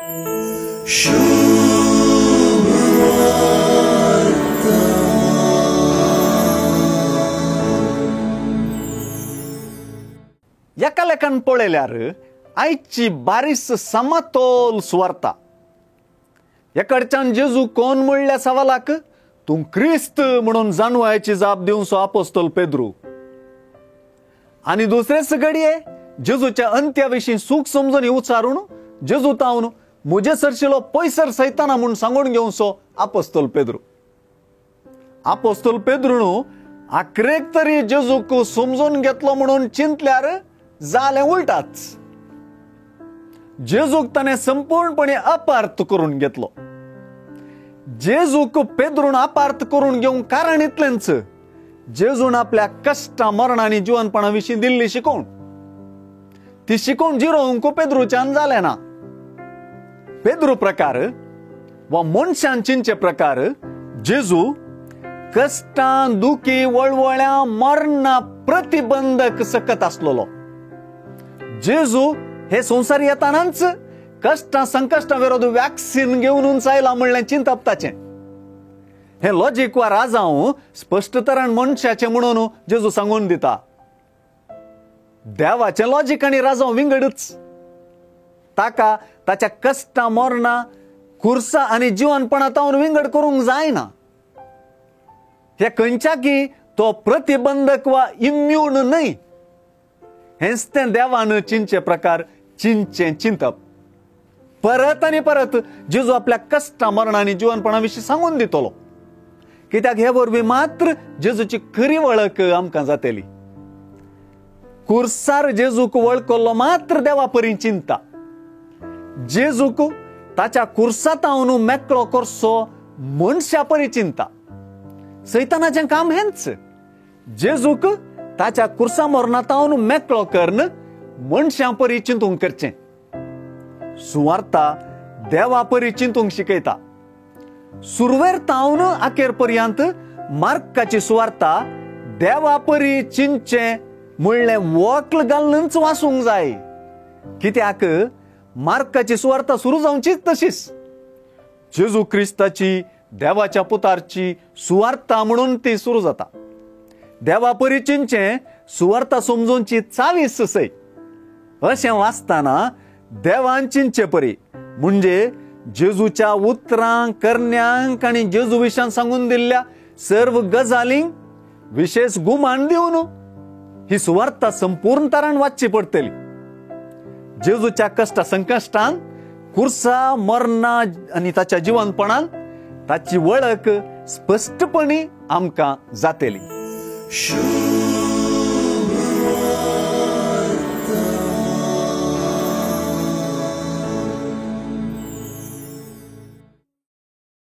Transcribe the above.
एका लेखान पळयल्यार आयची बारीस समतोल सुवार्ता. एकडच्यान जेजू कोण म्हणल्या सवालाक तूं क्रिस्त म्हणून जाणवायची जाप दिवचो आपोस्तोल पेद्रू. आनी दुसरेच घडये जेजूच्या अंत्याविशीं सूख समजून उच्चारून जेजू तावन मुजे सरशिलो पयसर सैताना म्हूण सांगून घेवचो आपोस्तोल पेद्रू. आपोस्तोल पेद्रूण आखरेक तरी जेजूक समजून घेतलो म्हणून चिंतल्यार जालें उलटाच. जेजूक ताणें संपूर्णपणे अपार्थ करून घेतलो. जेजूक पेद्रूण अपार्थ करून घेवंक कारण इतलेंच, जेजून आपल्या कष्टा मरणांनी जिवनपणाविशीं दिल्ली शिकोवण. ती शिकोवण जिरोवंक पेद्रूच्यान जालें ना. पेद्रू प्रकार वा मनशान चिंचे प्रकार जेजू कष्टां दुखी वळवळ्या मरणा प्रतिबंधक सकत आसलोलो. जेजू हे संवसार येतानाच कष्टां संकश्टां विरोध वॅक्सिन घेवनूच आयला म्हणलें चिंतप ताचें. हे लॉजिक वा राजांव स्पश्ट तरान मनशाचें म्हणून जेजू सांगून दिता. देवाचें लॉजिक आनी राजांव विंगडच. ताका ताच्या कष्टां मरणां खुर्सा आनी जिवनपणां तावन विंगड करूंक जायना. हे खंयच्याकी तो प्रतिबंधक वा इम्यून न्हय. हेंच तें देवान चिंचे प्रकार चिंचे चिंतप. परत आनी परत जेजू आपल्या कष्टां मरणांनी जिवनपणा विशीं सांगून दितलो. कित्याक हे वरवीं मात्र जेजूची खरी वळख आमकां जातली. खुर्सार जेजूक वळखलो मात्र देवा परी चिंता. जेजूक ताच्या खुर्सातावन मेकळो करचो मनशा परी चिंता. सैतानाचें काम हेंच. जेजूक ताच्या खुर्सा मरणातावन मेकळो करन मनशां परी चिंतूंक करचें. सुवार्ता देवा परी चिंतूंक शिकयता. सुरवेर तावन अखेर पर्यंत मार्काची सुवार्ता देवा परी चिंतचें म्हणलें वक्ल घालूनच वाचूंक जाय. कित्याक मार्काची सुवार्ता सुरू जावचीच तशीच. जेजू क्रिस्ताची देवाच्या पुतारची सुवार्ता म्हणून ती सुरू जाता. देवा परी चिंतचें सुवार्ता समजूनची चावीस सय. अशें वाचताना देवान चिंतचे परी म्हणजे जेजूच्या उतरांक करण्यांक आनी जेजू विशयान सांगून दिल्ल्या सर्व गजालींक विशेष गुमान दिवन ही सुवार्ता संपूर्ण तरान वाचची पडटली. जेजूच्या कष्टा संकश्टांत खुर्सा मरणा आनी ताच्या जिवनपणान ताची वळख स्पश्टपणी आमकां जातली.